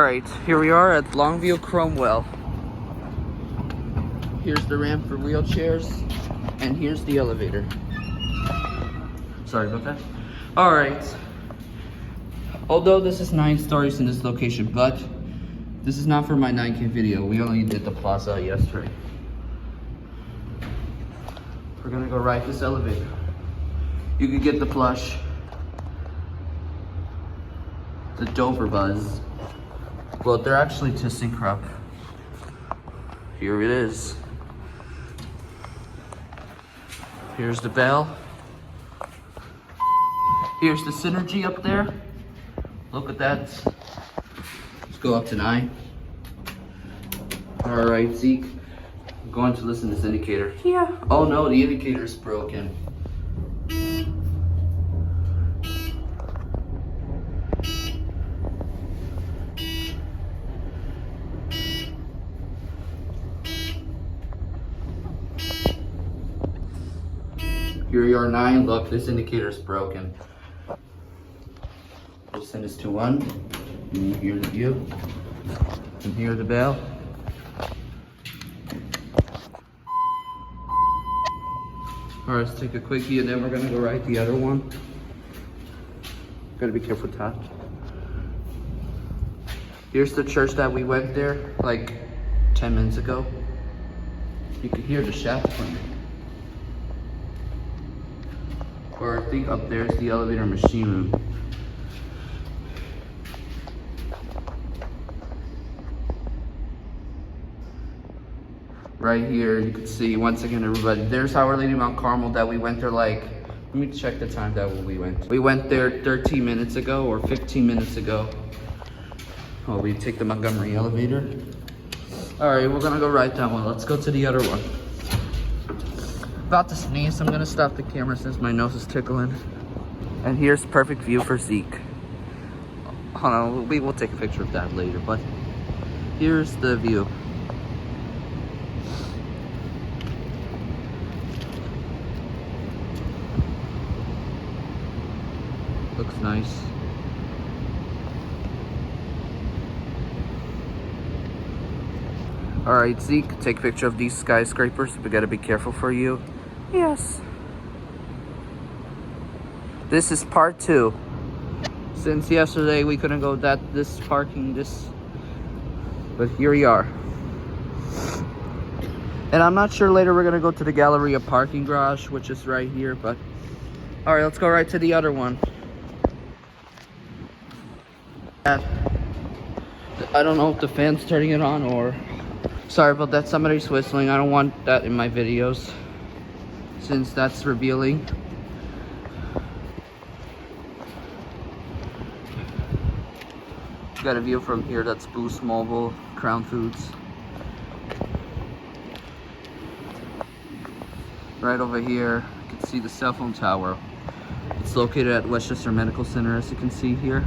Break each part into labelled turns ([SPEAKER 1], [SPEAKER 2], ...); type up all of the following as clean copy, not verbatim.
[SPEAKER 1] Alright, here we are at Longview Cromwell. Here's the ramp for wheelchairs, and here's the elevator. Sorry about that. Alright. Although this is 9 stories in this location, but this is not for my 9K video. We only did the plaza yesterday. We're gonna go ride this elevator. You could get the plush, the Dover Buzz. Well, they're actually ThyssenKrupp. Here it is. Here's the bell. Here's the Synergy up there. Look at that. Let's go up to 9. All right, Zeke. I'm going to listen to this indicator. Yeah. Oh no, the indicator's broken. Here you are, 9. Look, this indicator's broken. We'll send this to 1. And here's the view. And here's the bell. Alright, let's take a quickie and then we're gonna go ride the other one. Gotta be careful with that. Here's the church that we went there like 10 minutes ago. You can hear the shaft from it. Or I think up there is the elevator machine room. Right here, you can see, once again, everybody, there's Our Lady Mount Carmel that we went there like, let me check the time that we went. We went there 13 minutes ago or 15 minutes ago. Oh, we take the Montgomery elevator. All right, we're gonna go ride that one. Let's go to the other one. About to sneeze, I'm gonna stop the camera since my nose is tickling. And here's perfect view for Zeke. Hold on, we will take a picture of that later, but here's the view. Looks nice. All right, Zeke, take a picture of these skyscrapers. We gotta be careful for you. Yes. This is part 2. Since yesterday we couldn't go but here we are. And I'm not sure, later we're gonna go to the Galleria parking garage, which is right here, but all right, let's go right to the other one. I don't know if the fan's turning it on or... Sorry about that, somebody's whistling. I don't want that in my videos since that's revealing. Got a view from here, that's Boost Mobile, Crown Foods. Right over here, you can see the cell phone tower. It's located at Westchester Medical Center, as you can see here.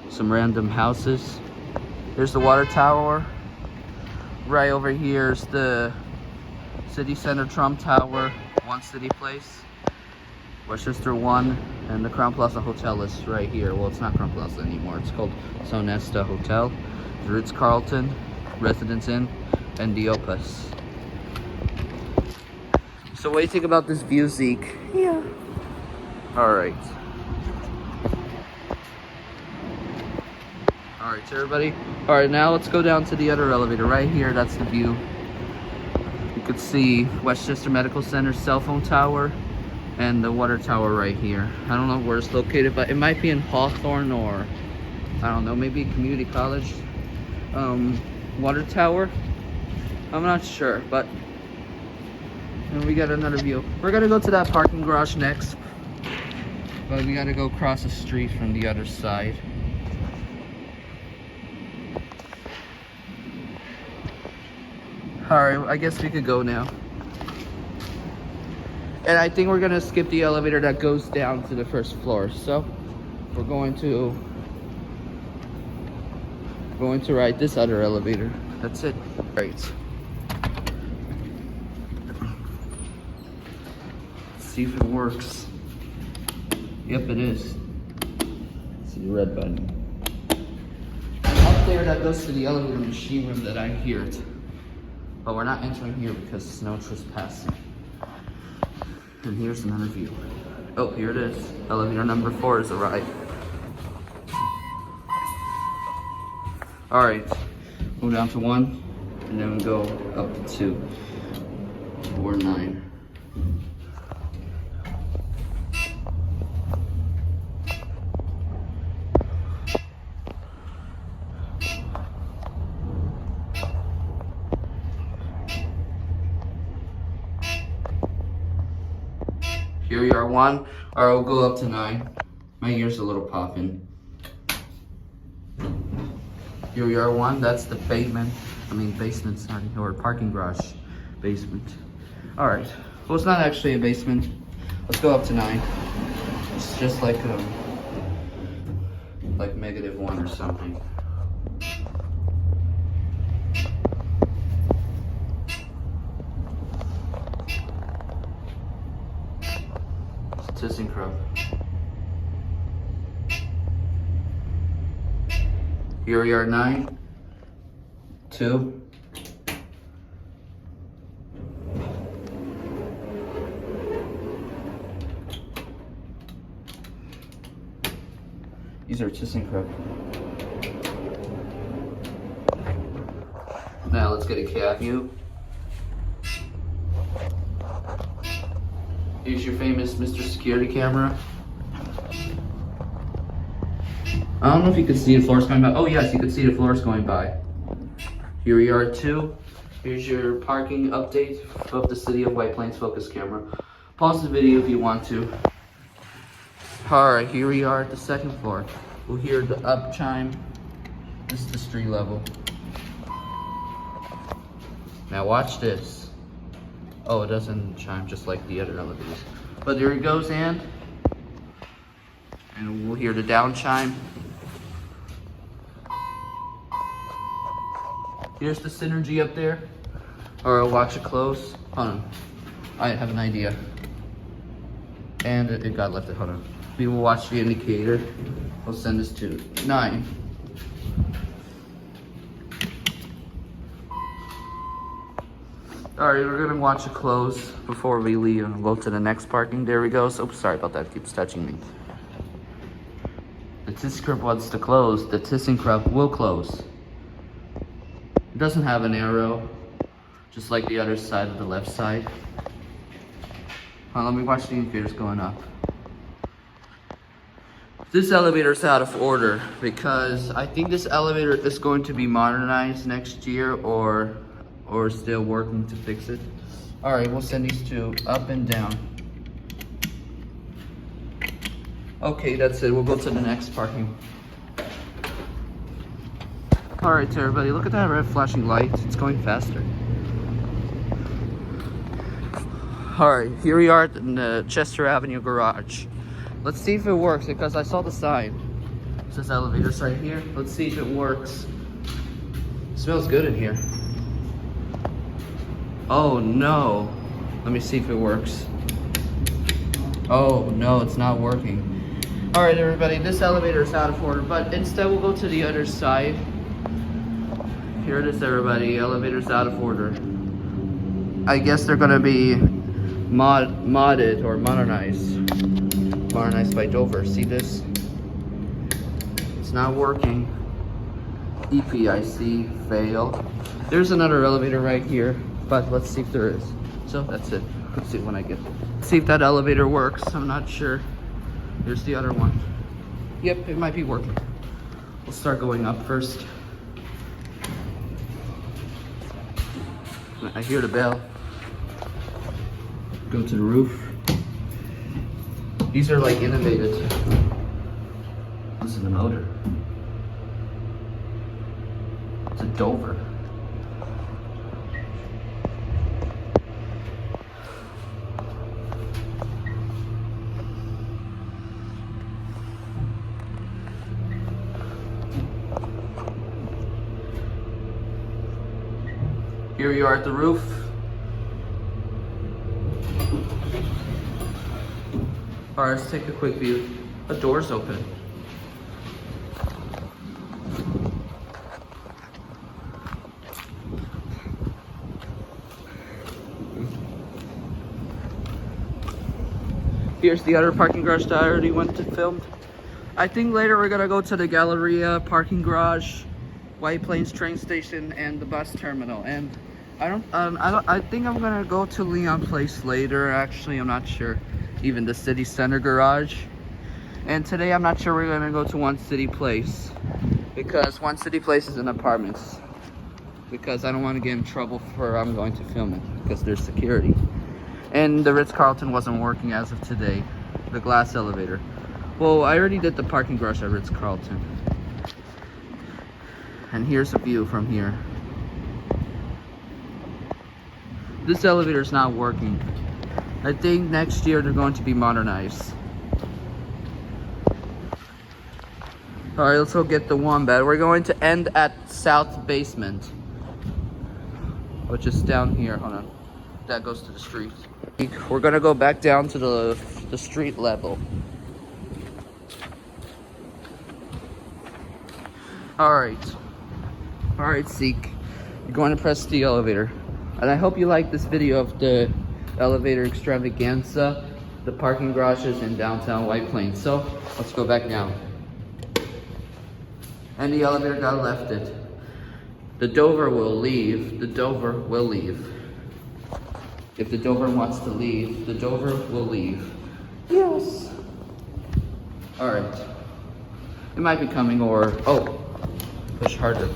[SPEAKER 1] Some random houses. Here's the water tower. Right over here is the City Center Trump Tower, One City Place, Westchester 1, and the Crown Plaza Hotel is right here. Well, it's not Crown Plaza anymore. It's called Sonesta Hotel, the Ritz-Carlton, Residence Inn, and the Opus. So what do you think about this view, Zeke? Yeah. All right. All right, so everybody. All right, now let's go down to the other elevator right here. That's the view. You could see Westchester Medical Center cell phone tower and the water tower right here. I don't know where it's located, but it might be in Hawthorne or I don't know, maybe community college. Water tower. I'm not sure, but and we got another view. We're gonna go to that parking garage next, but we gotta go across the street from the other side. Alright, I guess we could go now. And I think we're gonna skip the elevator that goes down to the first floor. So we're going to ride this other elevator. That's it. Right. Let's see if it works. Yep, it is. See the red button. elevator that goes to the elevator machine room that I hear it. But we're not entering here because it's no trespassing. And here's another view. Oh, here it is. Elevator number 4 has arrived. All right, go down to 1, and then we go up to 2, or 9. Here we are 1, or I'll go up to 9. My ear's a little popping. Here we are 1, that's the basement, sorry, or parking garage, basement. All right, well it's not actually a basement. Let's go up to 9. It's just like -1 or something. ThyssenKrupp. Here we are 9, 2. These are ThyssenKrupp. Now let's get a cab view. Here's your famous Mr. Security camera. I don't know if you can see the floors going by. Oh yes, you can see the floors going by. Here we are 2. Here's your parking update of the City of White Plains focus camera. Pause the video if you want to. Alright, here we are at the 2nd floor. We'll hear the up chime. This is the street level. Now watch this. Oh, it doesn't chime just like the other elevators. But there it goes, and we'll hear the down chime. Here's the Synergy up there. Or I'll watch it close. Hold on. I have an idea. And it got left at, hold on. We will watch the indicator. We'll send this to 9. Alright, we're gonna watch it close before we leave and go to the next parking. There we go. So sorry about that, it keeps touching me. The ThyssenKrupp wants to close. The ThyssenKrupp will close. It doesn't have an arrow, just like the other side of the left side. Let me watch the indicators going up. This elevator's out of order because I think this elevator is going to be modernized next year or still working to fix it. All right, we'll send these to up and down. Okay, that's it. We'll go to the next parking. All right, everybody, look at that red flashing light. It's going faster. All right, here we are in the Chester Avenue garage. Let's see if it works because I saw the sign. It says elevators right here. Let's see if it works. It smells good in here. Oh no. Let me see if it works. Oh no, it's not working. All right, everybody, this elevator is out of order, but instead we'll go to the other side. Here it is, everybody. Elevator's out of order. I guess they're gonna be modded or modernized by Dover. See this? It's not working. EPIC fail. There's another elevator right here, but let's see if there is. So that's it. Let's see when I get. See if that elevator works. I'm not sure. Here's the other one. Yep, it might be working. We'll start going up first. I hear the bell. Go to the roof. These are like innovated. This is the motor. It's a Dover. Here you are at the roof. All right, let's take a quick view. The door's open. Here's the other parking garage that I already went to film. I think later we're gonna go to the Galleria parking garage, White Plains train station, and the bus terminal. And I think I'm gonna go to Leon Place later. Actually, I'm not sure. Even the city center garage. And today I'm not sure we're gonna go to One City Place, because One City Place is in apartments. Because I don't want to get in trouble for I'm going to film it, because there's security. And the Ritz-Carlton wasn't working as of today, the glass elevator. Well, I already did the parking garage at Ritz-Carlton. And here's a view from here. This elevator is not working. I think next year they're going to be modernized. Alright, let's go get the Wombat. We're going to end at South Basement, which is down here. Hold on. That goes to the street. We're gonna go back down to the street level. Alright, Zeke. You're going to press the elevator. And I hope you like this video of the elevator extravaganza, the parking garages in downtown White Plains. So, let's go back down. And the elevator got lifted. The Dover will leave. The Dover will leave. If the Dover wants to leave, the Dover will leave. Yes. Alright. It might be coming, or... Oh. Push harder.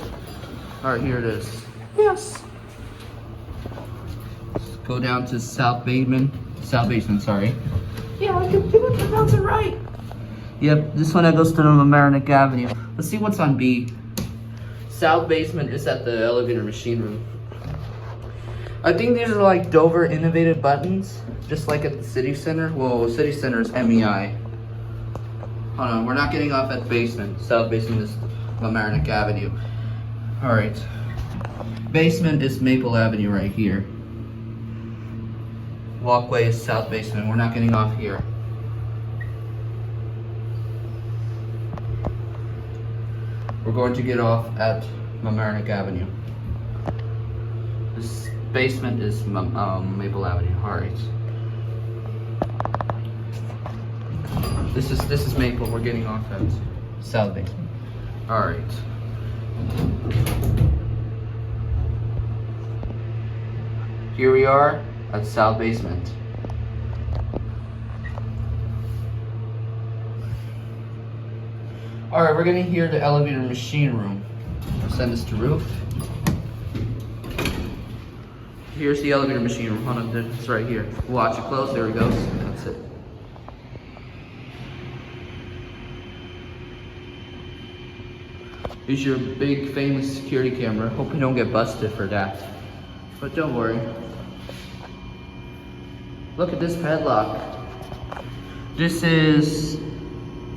[SPEAKER 1] Alright, here it is. Yes. Let's go down to South Basement. South Basement, sorry. Yeah, I can pronounce it right. Yep, this one that goes to the Mamaroneck Avenue. Let's see what's on B. South Basement is at the elevator machine room. I think these are like Dover innovative buttons, just like at the city center. Well, city center is MEI. Hold on, we're not getting off at basement. South Basement is Mamaroneck Avenue. Alright. Basement is Maple Avenue right here. Walkway is South Basement. We're not getting off here. We're going to get off at Mamaroneck Avenue. This basement is Maple Avenue. Alright. This is Maple. We're getting off at South Basement. Alright. Here we are at South Basement. Alright, we're gonna hear the elevator machine room. I'll send this to roof. Here's the elevator machine room. Hold on, it's right here. Watch it close. There it goes. That's it. Here's your big famous security camera. Hope you don't get busted for that. But don't worry. Look at this padlock. This is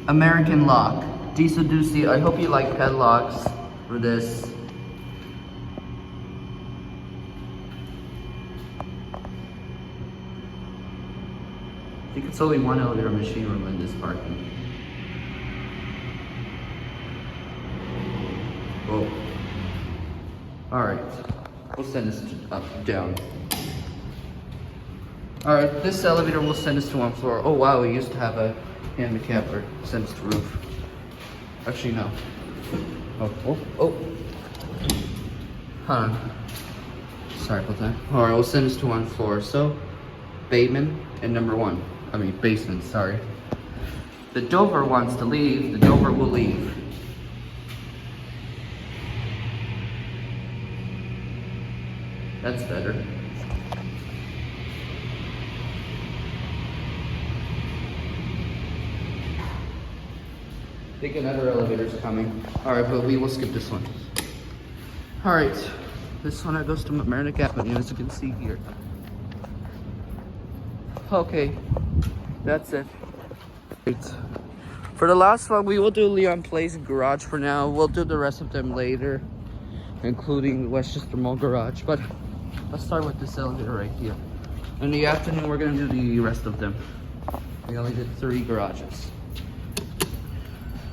[SPEAKER 1] American lock. Deucey. I hope you like padlocks for this. I think it's only one elevator machine room in this parking. Whoa. Alright. We'll send this down. Alright, this elevator will send us to one floor. Oh wow, we used to have a handicapper. Send us to roof. Actually, no. Oh. Hold on. Sorry about that. Alright, we'll send us to one floor. So, Bateman and basement, sorry. The Dover wants to leave. The Dover will leave. That's better. I think another elevator's coming. Alright, but we will skip this one. Alright. This one goes to Mamaroneck Avenue, as you can see here. Okay. That's it. For the last one, we will do Leon Place Garage for now. We'll do the rest of them later, including Westchester Mall Garage. But let's start with this elevator right here. In the afternoon, we're going to do the rest of them. We only did 3 garages.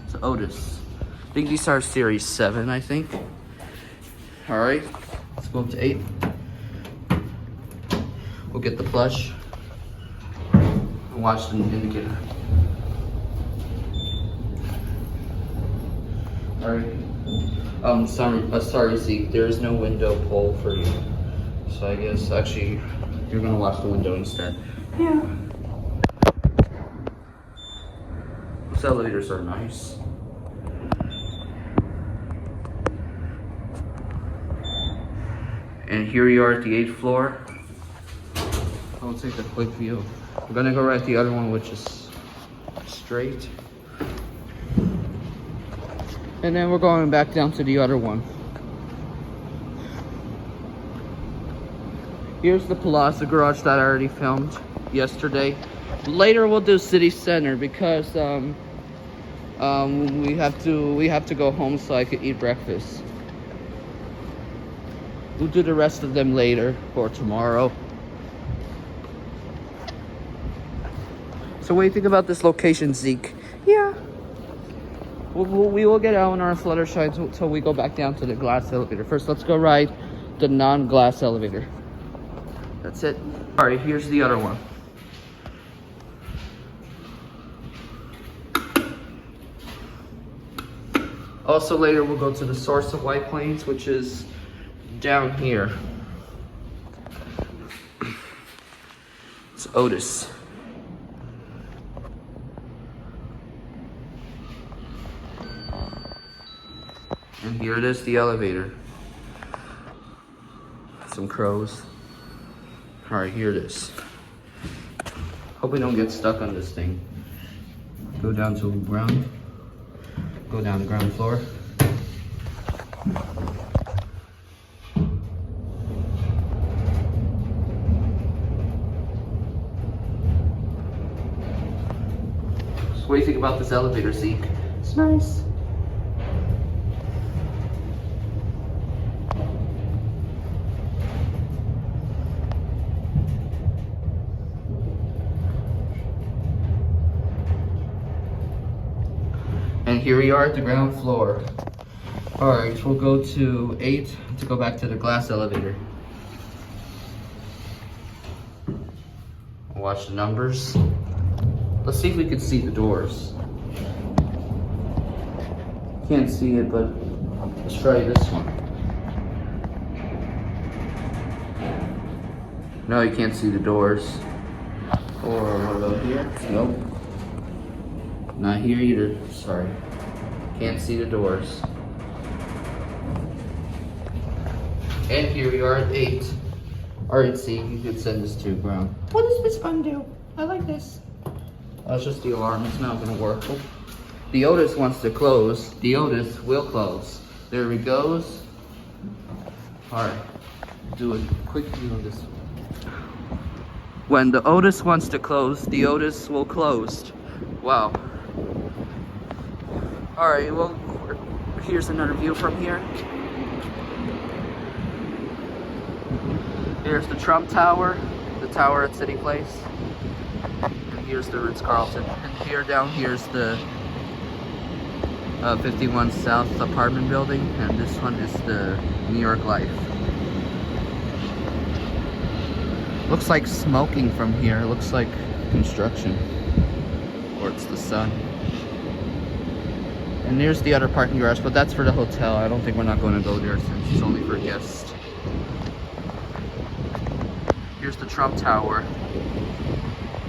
[SPEAKER 1] So Otis. I think these are series 7, I think. Alright, let's go up to 8. We'll get the plush. Watch the indicator. Alright. Sorry, Zeke. There is no window pole for you. So I guess actually you're gonna watch the window instead. Yeah. These elevators are nice. And here you are at the 8th floor. I'll take a quick view. I'm gonna go right at the other one, which is straight. And then we're going back down to the other one. Here's the Plaza garage that I already filmed yesterday. Later we'll do City Center because we have to go home so I could eat breakfast. We'll do the rest of them later or tomorrow. So what do you think about this location, Zeke? Yeah. We will get Elinor and Fluttershy until we go back down to the glass elevator. First, let's go ride the non-glass elevator. That's it. All right, here's the other one. Also later, we'll go to the source of White Plains, which is down here. It's Otis. And here it is, the elevator. Some crows. All right, here it is. Hope we don't get stuck on this thing. Go down to ground. Go down the ground floor. So what do you think about this elevator, Zeke? It's nice. And here we are at the ground floor. All right, we'll go to 8 to go back to the glass elevator. Watch the numbers. Let's see if we can see the doors. Can't see it, but let's try this one. No, you can't see the doors. Or what about here? Nope. Not here either, sorry. Can't see the doors. And here we are at 8. Alright, see, you could send this to ground. What does this button do? I like this. That's just the alarm, it's not gonna work. Oh. The Otis wants to close. The Otis will close. There he goes. Alright, do a quick view of this. When the Otis wants to close, the Otis will close. Wow. Alright, well, here's another view from here. Here's the Trump Tower, the tower at City Place. And here's the Ritz-Carlton. And here, down here's the 51 South apartment building. And this one is the New York Life. Looks like smoking from here. Looks like construction. Or it's the sun. And there's the other parking garage, but that's for the hotel. I don't think we're not going to go there since it's only for guests. Here's the Trump Tower.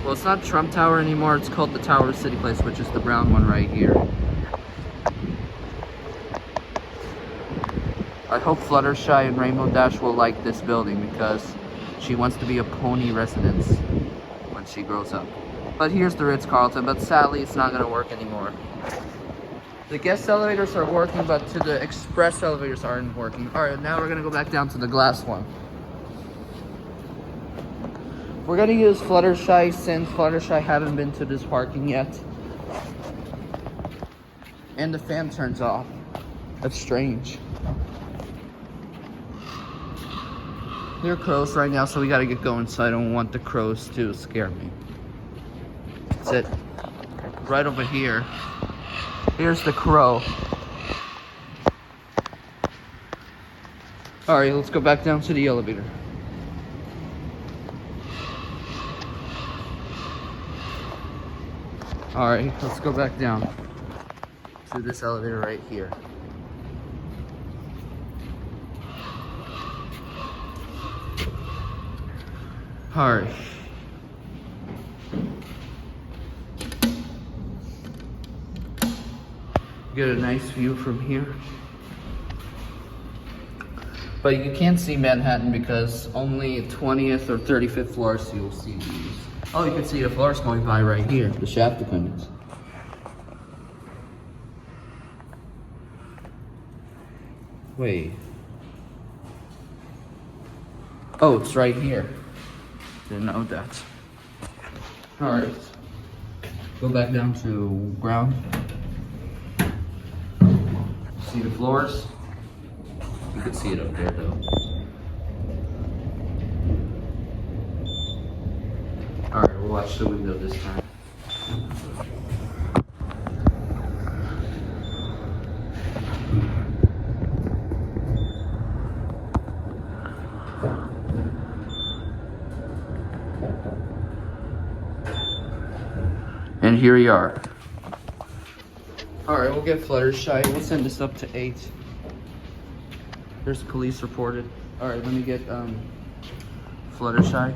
[SPEAKER 1] Well, it's not Trump Tower anymore. It's called the Tower of City Place, which is the brown one right here. I hope Fluttershy and Rainbow Dash will like this building because she wants to be a pony residence when she grows up. But here's the Ritz-Carlton, but sadly it's not going to work anymore. The guest elevators are working, but to the express elevators aren't working. Alright, now we're gonna go back down to the glass one. We're gonna use Fluttershy since Fluttershy haven't been to this parking yet. And the fan turns off. That's strange. There are crows right now, so we gotta get going, so I don't want the crows to scare me. That's it. Right over here. Here's the crow. Alright, let's go back down to the elevator. All right, let's go back down to this elevator right here. All right. Get a nice view from here. But you can't see Manhattan because only 20th or 35th floors you'll see these. Oh, you can see the floors going by right here, the shaft dependents. Wait. Oh, it's right here. Didn't know that. Alright. Go back down to ground. See the floors? You can see it up there though. Alright, we'll watch the window this time. And here we are. Alright, we'll get Fluttershy. We'll send this up to 8. There's police reported. Alright, let me get Fluttershy.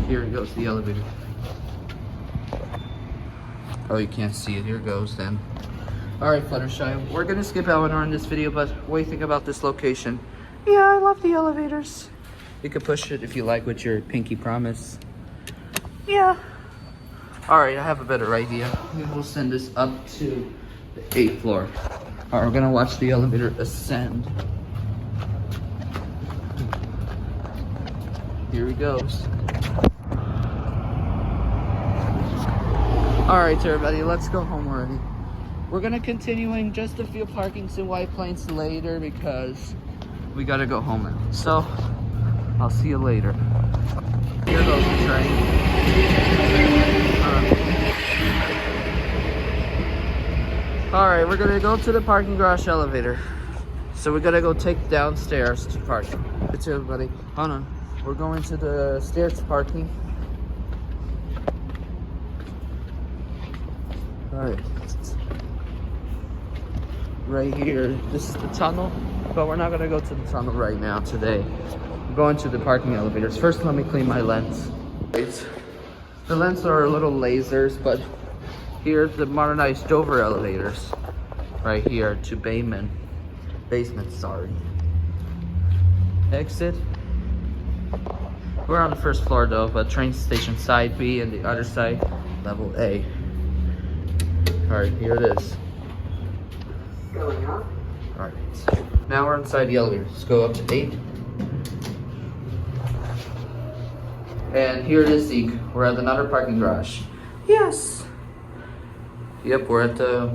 [SPEAKER 1] Here goes the elevator. Oh, you can't see it. Here it goes then. Alright, Fluttershy. We're gonna skip Elinor in this video, but what do you think about this location? Yeah, I love the elevators. You can push it if you like with your pinky promise. Yeah. Alright, I have a better idea. We'll send this up to the 8th floor. Alright, we're gonna watch the elevator ascend. Here he goes. Alright, everybody, let's go home already. We're gonna continuing just a few parkings in White Plains later because we gotta go home now. So, I'll see you later. Here goes the train. Alright, we're gonna go to the parking garage elevator. So we're gonna go take downstairs to parking. It's everybody. Hold on. We're going to the stairs parking. Alright. Right here. This is the tunnel. But we're not gonna go to the tunnel right now today. We're going to the parking elevators. First, let me clean my lens. The lenses are little lasers, but here's the modernized Dover elevators. Right here to basement, sorry. Exit. We're on the first floor though, but train station side B and the other side, level A. Alright, here it is.
[SPEAKER 2] Going up.
[SPEAKER 1] Alright. Now we're inside the elevator. Let's go up to 8. And here it is, Zeke. We're at another parking garage. Yes. Yep, we're at the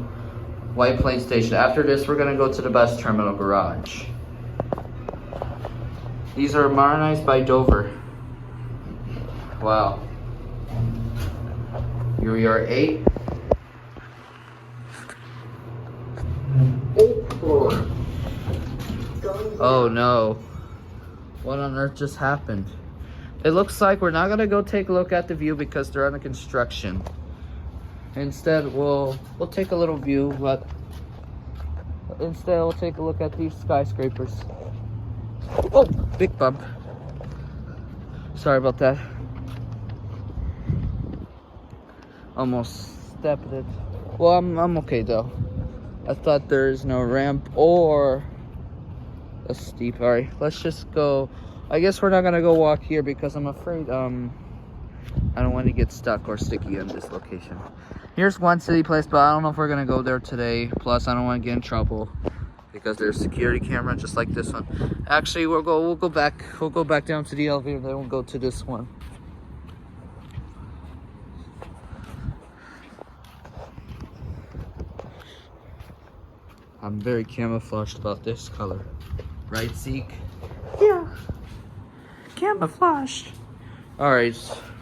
[SPEAKER 1] White Plains station. After this, we're gonna go to the bus terminal garage. These are modernized by Dover. Wow. Here we are, 8.
[SPEAKER 2] 8th floor.
[SPEAKER 1] Oh no. What on earth just happened? It looks like we're not gonna go take a look at the view because they're under construction. Instead, we'll take a little view, but instead we'll take a look at these skyscrapers. Oh, big bump. Sorry about that. Almost stepped it. Well, I'm okay though. I thought there's no ramp or a steep. All right, let's just go. I guess we're not gonna go walk here because I'm afraid I don't want to get stuck or sticky in this location. Here's one city place, but I don't know if we're gonna go there today. Plus, I don't want to get in trouble because there's a security camera just like this one. Actually, we'll go back down to the elevator, then we'll go to this one. I'm very camouflaged about this color. Right, Zeke? Yeah. Camouflaged. Alright,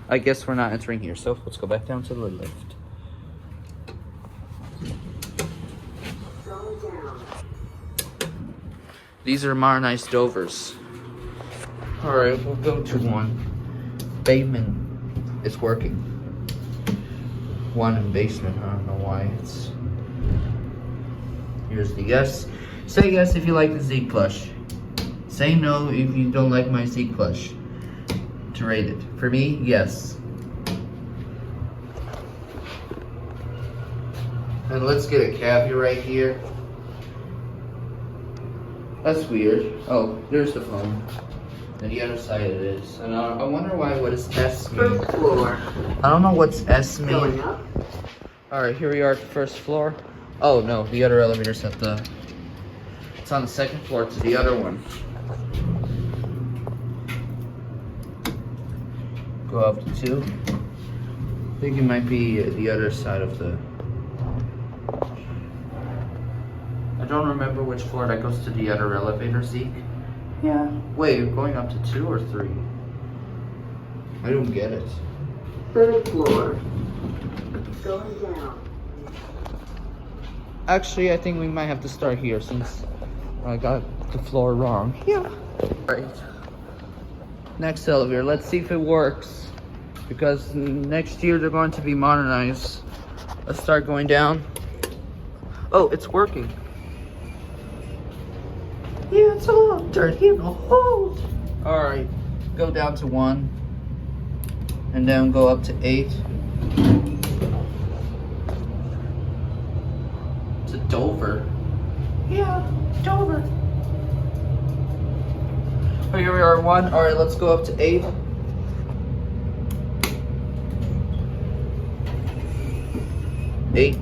[SPEAKER 1] I guess we're not entering here, so let's go back down to the lift. These are modernized Dovers. Alright, we'll go to one. Basement is working. one in basement. I don't know why. Here's the yes. Say yes if you like the Zeke plush. Say no if you don't like my Zeke plush. To rate it. For me, yes. And let's get a cavity right here. That's weird. Oh, there's the phone. And the other side it is. And I wonder what does S mean.
[SPEAKER 2] First floor.
[SPEAKER 1] I don't know what's S mean.
[SPEAKER 2] Going up.
[SPEAKER 1] Alright, here we are at the first floor. Oh no, the other elevator's at the... It's on the second floor to the other one. Go up to 2. I think it might be the other side of the... I don't remember which floor that goes to the other elevator, Zeke. Yeah. Wait, you're going up to 2 or 3? I don't get it.
[SPEAKER 2] Third floor. Going down.
[SPEAKER 1] Actually, I think we might have to start here since I got the floor wrong. Yeah. Right. Next elevator. Let's see if it works. Because next year they're going to be modernized. Let's start going down. Oh, it's working. Yeah, it's a little dirty in the holes. Alright. Go down to 1. And then go up to 8. To Dover. Yeah, Dover. Oh, here we are at 1. Alright, let's go up to 8. Eight.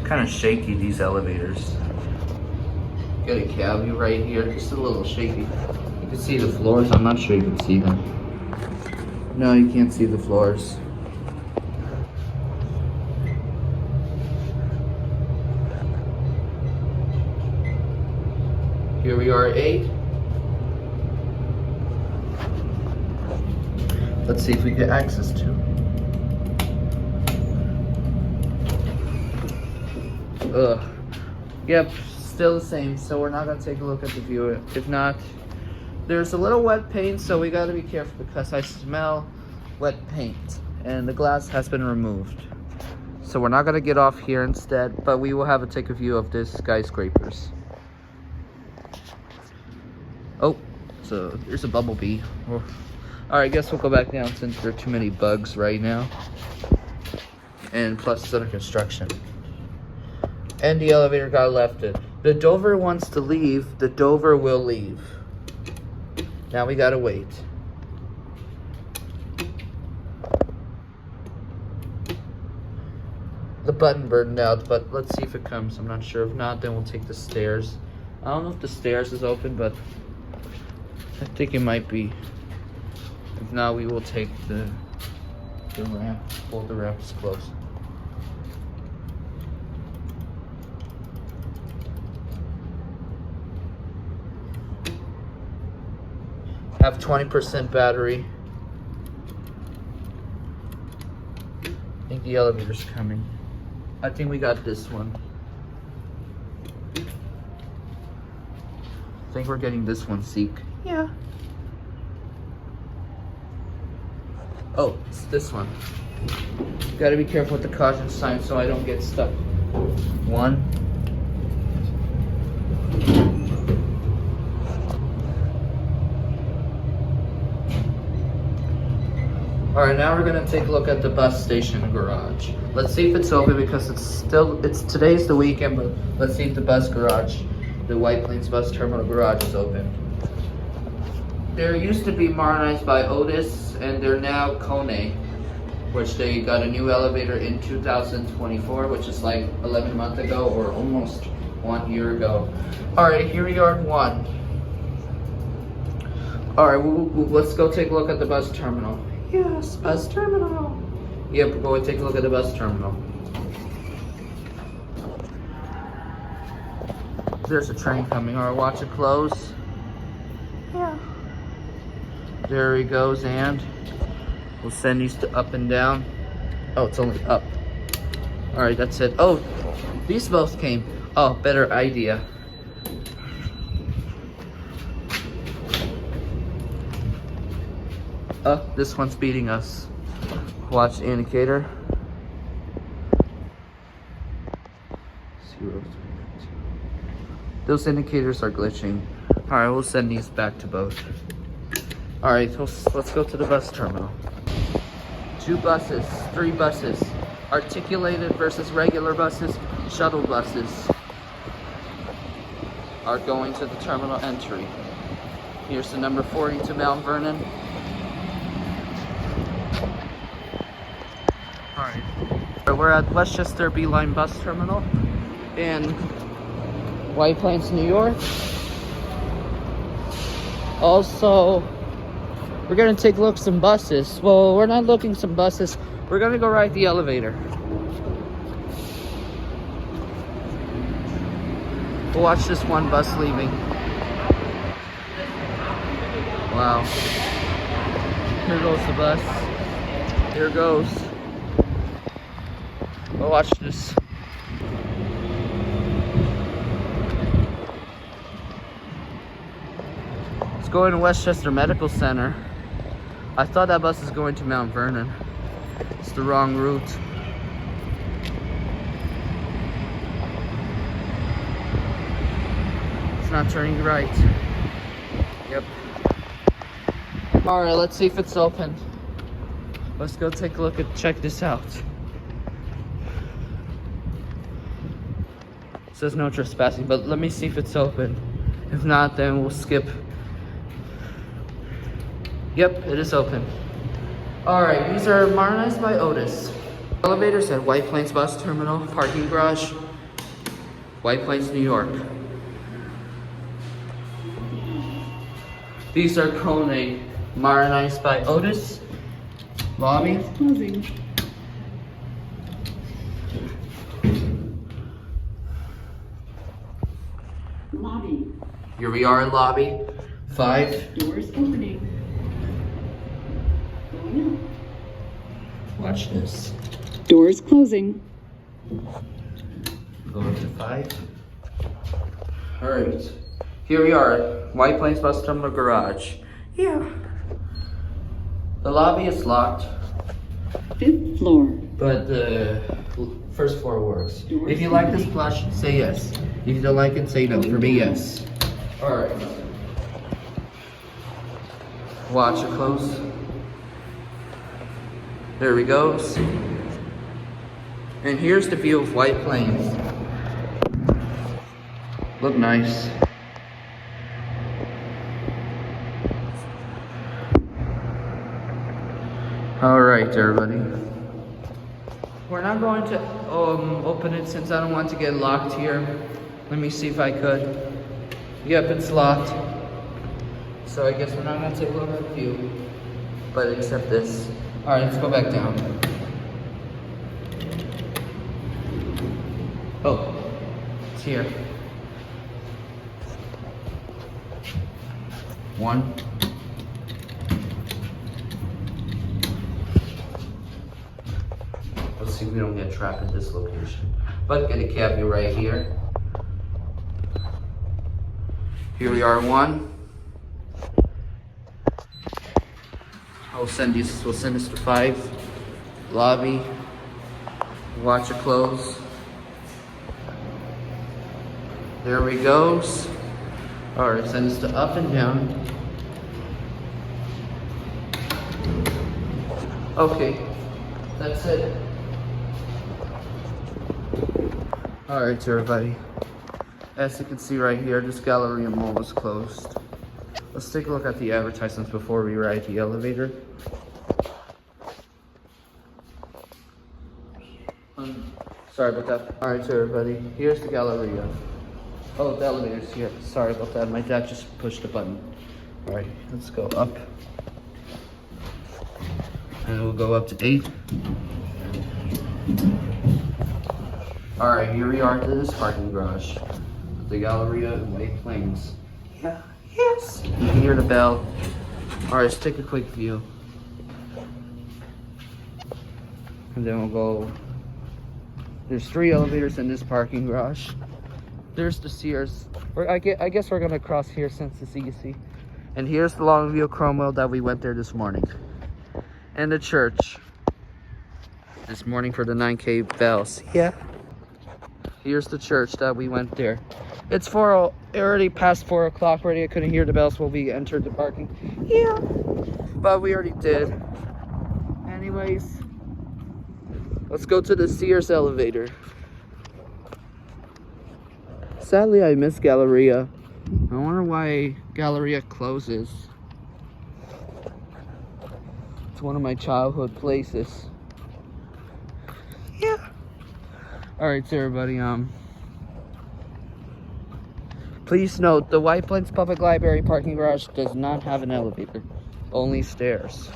[SPEAKER 1] Kind of shaky, these elevators. Got a cavity right here, just a little shaky. You can see the floors. I'm not sure you can see them. No, you can't see the floors. Here we are at 8. Let's see if we get access to. Ugh. Yep, still the same. So we're not gonna take a look at the view. If not, there's a little wet paint, so we gotta be careful because I smell wet paint and the glass has been removed. So we're not gonna get off here instead, but we will have a take a view of this skyscrapers. Oh, so there's a bumblebee. Oh. All right, I guess we'll go back down since there are too many bugs right now. And plus it's under construction. And the elevator got lifted. The Dover wants to leave. The Dover will leave. Now we gotta wait. The button burned out, but let's see if it comes. I'm not sure. If not, then we'll take the stairs. I don't know if the stairs is open, but I think it might be. If not, we will take the ramp. Hold the ramp is closed. Have 20% battery. I think the elevator's coming. I think we got this one. I think we're getting this one, Zeke. Yeah. Oh, it's this one. Gotta be careful with the caution sign so I don't get stuck. 1. Alright, now we're gonna take a look at the bus station garage. Let's see if it's open because today's the weekend, but let's see if the bus garage, the White Plains Bus Terminal garage is open. There used to be modernized by Otis, and they're now Kone, which they got a new elevator in 2024, which is like 11 months ago or almost 1 year ago. Alright, here we are at 1. Alright, let's go take a look at the bus terminal. Yes, bus terminal. Yep, we're going to take a look at the bus terminal. There's a train coming. Alright, watch it close. Yeah. There he goes, and we'll send these to up and down. Oh, it's only up. Alright, that's it. Oh, These both came. Oh, better idea. Oh, this one's beating us. Watch the indicator. 0, 3, 2. Those indicators are glitching. All right, we'll send these back to both. All right, let's go to the bus terminal. 2 buses, 3 buses. Articulated versus regular buses, shuttle buses are going to the terminal entry. Here's the number 40 to Mount Vernon. All right, we're at Westchester Beeline Bus Terminal in White Plains, New York. Also, we're gonna take a look at some buses. Well, we're not looking at some buses. We're gonna go ride the elevator. We'll watch this one bus leaving. Wow. Here goes the bus. Here goes. We'll watch this. It's going to Westchester Medical Center. I thought that bus is going to Mount Vernon. It's the wrong route. It's not turning right. Yep. Alright, let's see if it's open. Let's go take a look and check this out. It says no trespassing, but let me see if it's open. If not, then we'll skip. Yep, it is open. Alright, these are modernized by Otis. Elevators at White Plains Bus Terminal, parking garage, White Plains, New York. These are Kone, modernized by Otis. Lobby.
[SPEAKER 2] Closing. Lobby.
[SPEAKER 1] Here we are in lobby. 5.
[SPEAKER 2] Doors opening. Going
[SPEAKER 1] Watch this.
[SPEAKER 2] up. Doors closing.
[SPEAKER 1] Go to 5. Alright. Here we are, White Plains Bus Terminal Garage. Yeah. The lobby is locked,
[SPEAKER 2] 5th floor.
[SPEAKER 1] but the first floor works.
[SPEAKER 2] Doors
[SPEAKER 1] If you like this
[SPEAKER 2] opening.
[SPEAKER 1] plush, say yes. If you don't like it, say no. For me, yes. Alright. Watch it close. There we go. And here's the view of White Plains. Look nice. Alright, everybody. We're not going to open it since I don't want to get locked here. Let me see if I could. Yep, it's locked. So I guess we're not going to take a look at the view. But except this. Alright, let's go back down. Oh, it's here. 1. Let's see if we don't get trapped at this location. But get a cab view right here. Here we are, 1. We'll send this to 5. Lobby. Watch it close. There we go. Alright, send this to up and down. Okay, that's it. Alright, everybody. As you can see right here, this Galleria Mall is closed. Let's take a look at the advertisements before we ride the elevator. Sorry about that. Alright, everybody. Here's the Galleria. Oh, the elevator's here. Sorry about that. My dad just pushed the button. Alright, let's go up. And we'll go up to 8. Alright, here we are to this parking garage. The Galleria in White Plains. Yeah. Yes. You can hear the bell. Alright, let's take a quick view. And then we'll go There's 3 elevators in this parking garage. There's the Sears. I guess we're gonna cross here since it's easy. And here's the Longview Cromwell that we went there this morning. And the church. This morning for the 9K bells. Yeah. Here's the church that we went there. It's already past 4 o'clock already. I couldn't hear the bells when we entered the parking. Yeah. But we already did. Anyways, let's go to the Sears elevator. Sadly, I miss Galleria. I wonder why Galleria closes. It's one of my childhood places. Yeah. Alright, so everybody, please note, the White Plains Public Library parking garage does not have an elevator. Only stairs.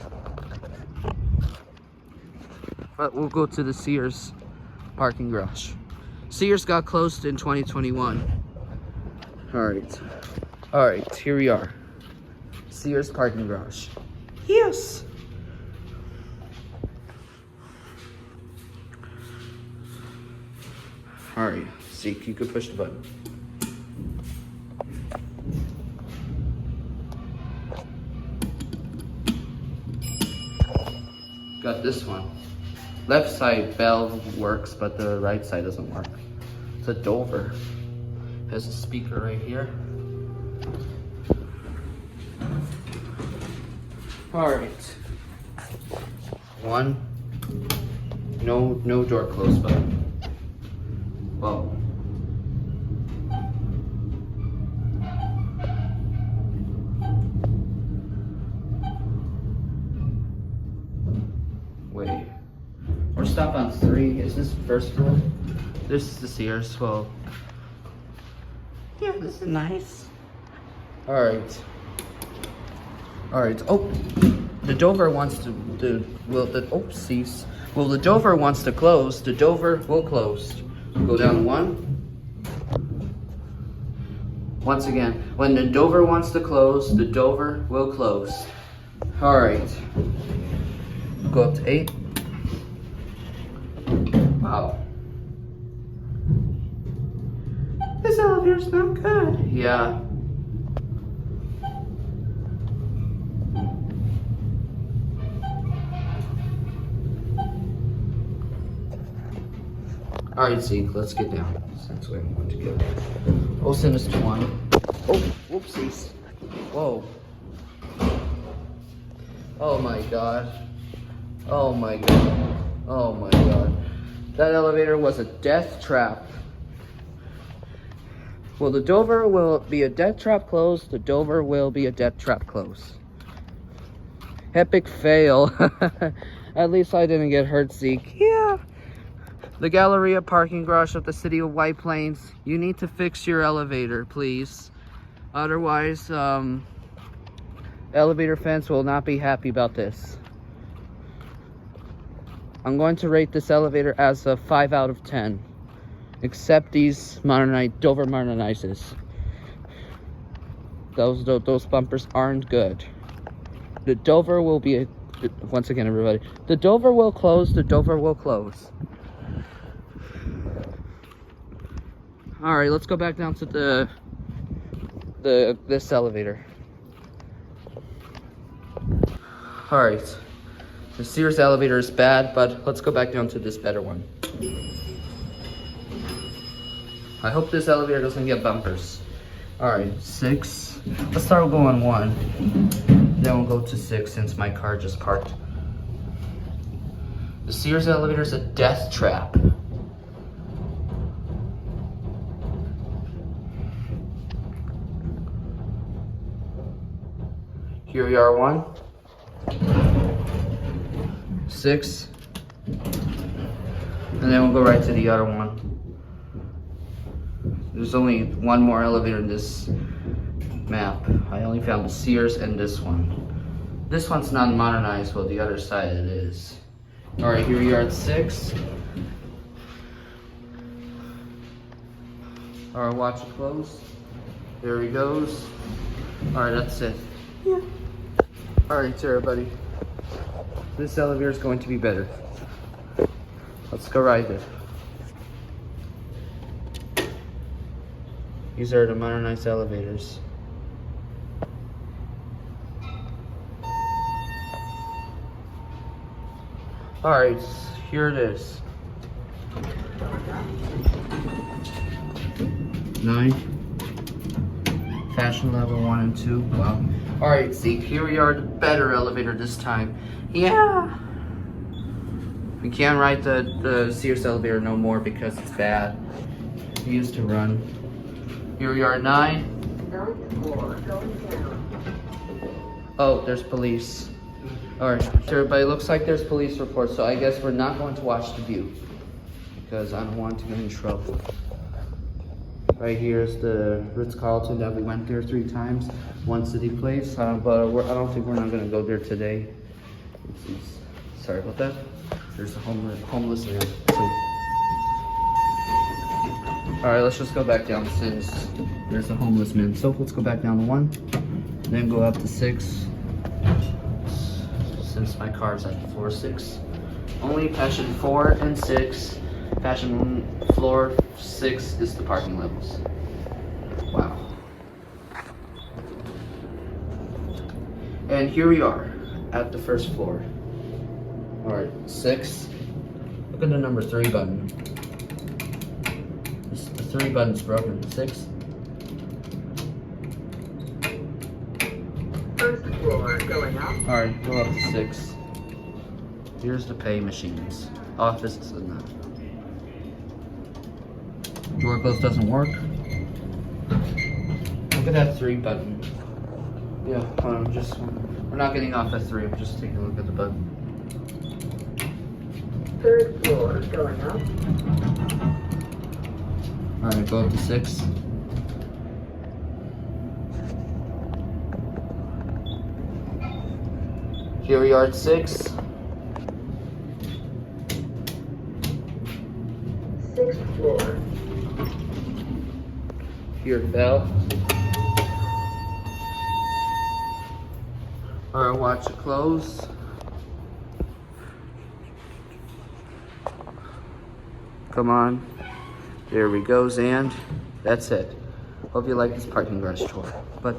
[SPEAKER 1] But we'll go to the Sears parking garage. Sears got closed in 2021. Alright, here we are. Sears parking garage. Yes! Alright, Zeke, you could push the button. Got this one. Left side bell works, but the right side doesn't work. It's a Dover. Has a speaker right here. Alright. 1. No door close button. Whoa. Wait. We're stopped on 3. Is this first floor? This is the Sears. Well, yeah, this is nice. Alright. Oh, the Dover wants to Well, the Dover wants to close. The Dover will close. Go down 1. Once again, when the Dover wants to close, the Dover will close. Alright. Go up to 8. Wow. This elevator's not good. Yeah. Alright, Zeke, let's get down. Since we want to go. We'll send us to 1. Oh, whoopsies. Whoa. Oh my god. Oh my god. Oh my god. That elevator was a death trap. Well, the Dover will be a death trap close. The Dover will be a death trap close. Epic fail. At least I didn't get hurt, Zeke. Yeah. The Galleria parking garage of the city of White Plains. You need to fix your elevator, please. Otherwise, elevator fans will not be happy about this. I'm going to rate this elevator as a 5 out of 10. Except these Dover modernizes. Those bumpers aren't good. The Dover will be once again, everybody. The Dover will close. The Dover will close. All right, let's go back down to this elevator. All right, the Sears elevator is bad, but let's go back down to this better one. I hope this elevator doesn't get bumpers. All right, 6. Let's start going 1. Then we'll go to 6 since my car just parked. The Sears elevator is a death trap. Here we are, 1, 6, and then we'll go right to the other one. There's only 1 more elevator in this map. I only found the Sears and this one. This one's not modernized, well, the other side it is. All right, here we are at 6. All right, watch it close. There he goes. All right, that's it. Yeah. All right, so everybody, this elevator is going to be better. Let's go ride it. These are the modernized elevators. Alright, here it is. 9. Fashion level 1 and 2. Wow. Alright, Zeke, here we are, the better elevator this time. Yeah. We can't ride the Sears elevator no more because it's bad. It used to run. Here we are, 9. Oh, there's police. Alright, so everybody, looks like there's police reports, so I guess we're not going to watch the view because I don't want to get in trouble. Right here is the Ritz-Carlton that we went there 3 times, one city place, but I don't think we're not going to go there today. Sorry about that. There's a homeless man. Alright, let's just go back down since there's a homeless man. So let's go back down to 1, then go up to 6. Since my car's at floor 6. Only passion 4 and 6. Passion floor 6 is the parking levels. Wow. And here we are at the first floor. Alright, 6. Look at the number 3 button. The 3 button's broken. 6.
[SPEAKER 3] First floor going up.
[SPEAKER 1] Alright, go up to 6. Here's the pay machines. Office is enough. Door close doesn't work. Look at that 3 button. Yeah, we're not getting off at 3. I'm just taking a look at the button.
[SPEAKER 3] Third floor going up.
[SPEAKER 1] Alright, go up to 6. Here we are at 6.
[SPEAKER 3] Sixth floor.
[SPEAKER 1] Here, bell. Alright, watch it close. Come on. There we go, and that's it. Hope you like this parking garage tour. But